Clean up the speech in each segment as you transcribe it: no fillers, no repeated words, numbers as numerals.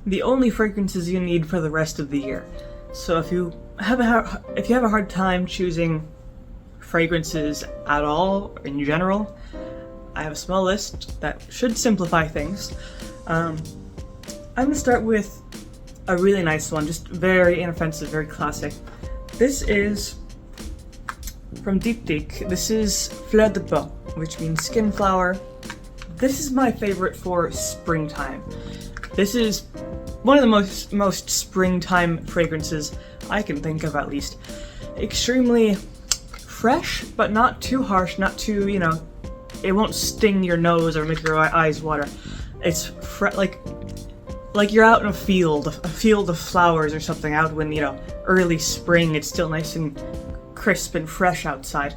the only fragrances you need for the rest of the year. So if you have a hard time choosing fragrances at all, in general, I have a small list that should simplify things. I'm gonna start with a really nice one, just very inoffensive, very classic. This is from Diptyque. This is Fleur De Bo, which means skin flower. This is my favorite for springtime. This is one of the most springtime fragrances I can think of, at least. Extremely fresh, but not too harsh, not too, it won't sting your nose or make your eyes water. It's like you're out in a field of flowers or something, out when, early spring, it's still nice and crisp and fresh outside.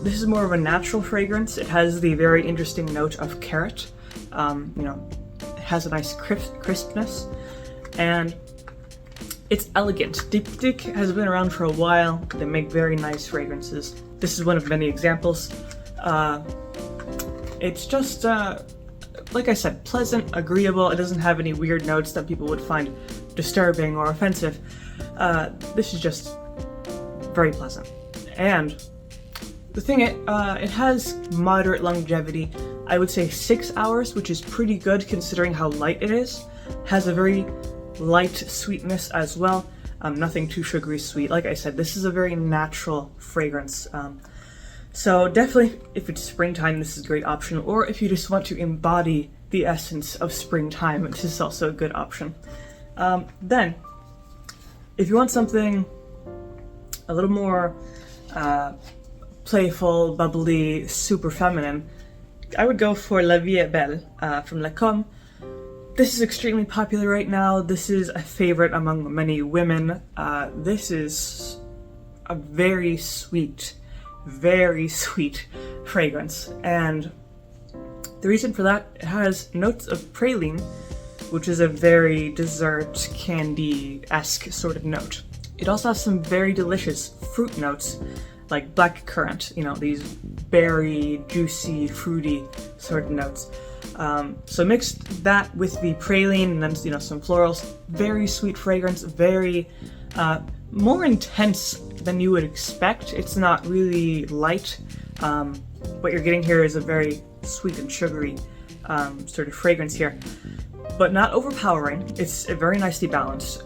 This is more of a natural fragrance. It has the very interesting note of carrot. It has a nice crispness, and it's elegant. Diptyque has been around for a while. They make very nice fragrances. This is one of many examples. It's just, like I said, pleasant, agreeable. It doesn't have any weird notes that people would find disturbing or offensive. This is just very pleasant. And the thing, it has moderate longevity. I would say 6 hours, which is pretty good considering how light it is. Has a very light sweetness as well. Nothing too sugary sweet. Like I said, this is a very natural fragrance. So definitely, if it's springtime, this is a great option. Or if you just want to embody the essence of springtime, this is also a good option. Then, if you want something a little more playful, bubbly, super feminine, I would go for La Vie Belle from Lancôme. This is extremely popular right now. This is a favorite among many women. This is a very sweet fragrance, and the reason for that, it has notes of praline, which is a very dessert candy-esque sort of note. It also has some very delicious fruit notes, like black currant, these berry, juicy, fruity sort of notes. So mix that with the praline and then, some florals. Very sweet fragrance, very, more intense than you would expect. It's not really light. What you're getting here is a very sweet and sugary sort of fragrance here, but not overpowering. It's very nicely balanced.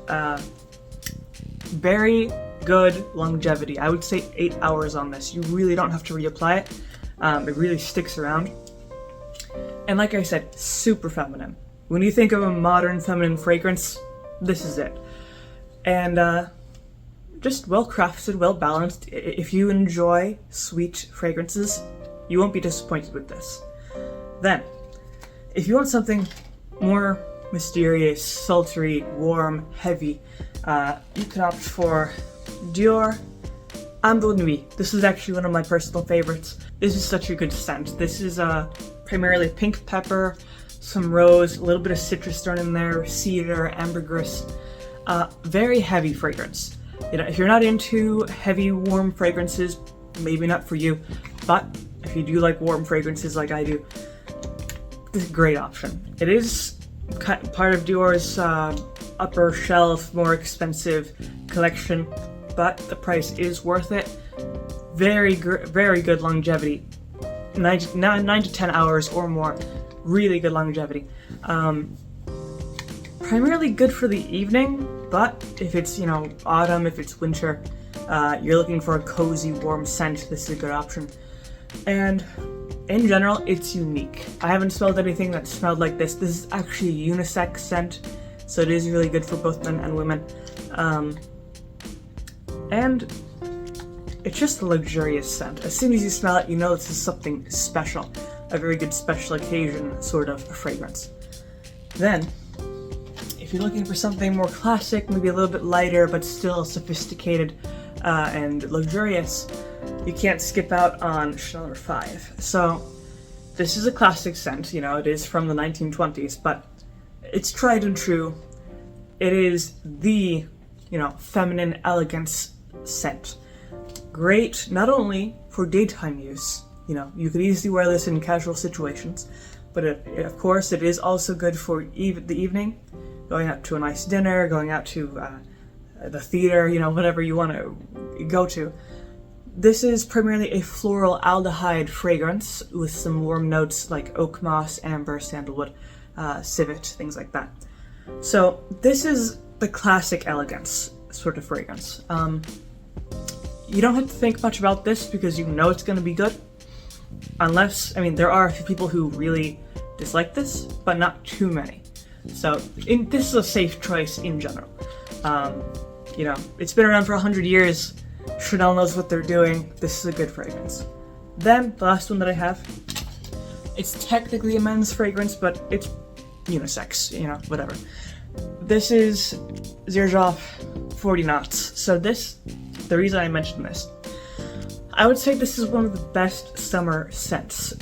Very good longevity. I would say 8 hours on this. You really don't have to reapply it. It really sticks around. And like I said, super feminine. When you think of a modern feminine fragrance, this is it. And just well crafted, well balanced. If you enjoy sweet fragrances, you won't be disappointed with this. Then, if you want something more mysterious, sultry, warm, heavy, you can opt for Dior Homme de Nuit. This is actually one of my personal favorites. This is such a good scent. This is primarily pink pepper, some rose, a little bit of citrus thrown in there, cedar, ambergris. Very heavy fragrance. If you're not into heavy, warm fragrances, maybe not for you, but if you do like warm fragrances like I do, this is a great option. It is part of Dior's upper shelf, more expensive collection, but the price is worth it. Very good longevity. 9 to 10 hours or more. Really good longevity. Primarily good for the evening, but if it's, autumn, if it's winter, you're looking for a cozy, warm scent, this is a good option. And in general, it's unique. I haven't smelled anything that smelled like this. This is actually a unisex scent, so it is really good for both men and women. And it's just a luxurious scent. As soon as you smell it, you know this is something special. A very good special occasion sort of fragrance. Then, if you're looking for something more classic, maybe a little bit lighter, but still sophisticated and luxurious, you can't skip out on Chanel No. 5. So, this is a classic scent, it is from the 1920s, but it's tried and true. It is the, feminine elegance scent. Great, not only for daytime use, you could easily wear this in casual situations, but of course it is also good for the evening. going out to a nice dinner, going out to the theater, you know, whatever you want to go to. This is primarily a floral aldehyde fragrance with some warm notes like oak moss, amber, sandalwood, civet, things like that. So this is the classic elegance sort of fragrance. You don't have to think much about this because you know it's going to be good. Unless, I mean, there are a few people who really dislike this, but not too many. So this is a safe choice in general. You know, it's been around for 100 years. Chanel knows what they're doing. This is a good fragrance. Then, the last one that I have, it's technically a men's fragrance, but it's unisex, you know, whatever. This is Zerg 40 Knots. So the reason I mentioned this, I would say this is one of the best summer scents.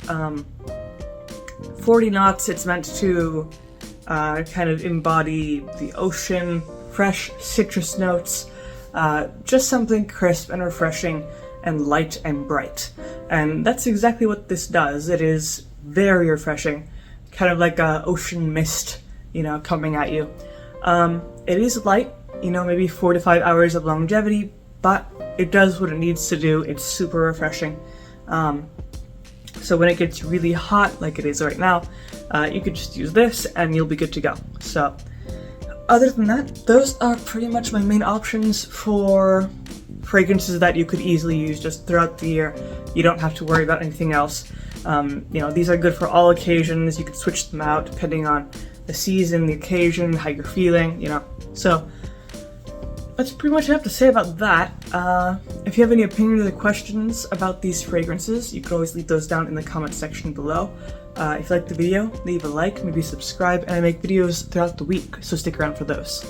40 Knots, it's meant to kind of embody the ocean, fresh citrus notes, just something crisp and refreshing and light and bright. And that's exactly what this does. It is very refreshing, kind of like a ocean mist, you know, coming at you. It is light, you know, maybe 4 to 5 hours of longevity, but it does what it needs to do. It's super refreshing. So when it gets really hot, like it is right now, you could just use this and you'll be good to go. So other than that, those are pretty much my main options for fragrances that you could easily use just throughout the year. You don't have to worry about anything else. You know, these are good for all occasions. You could switch them out depending on the season, the occasion, how you're feeling, you know. So that's pretty much what I have to say about that. If you have any opinions or questions about these fragrances, you can always leave those down in the comment section below. If you liked the video, leave a like, maybe subscribe, and I make videos throughout the week, so stick around for those.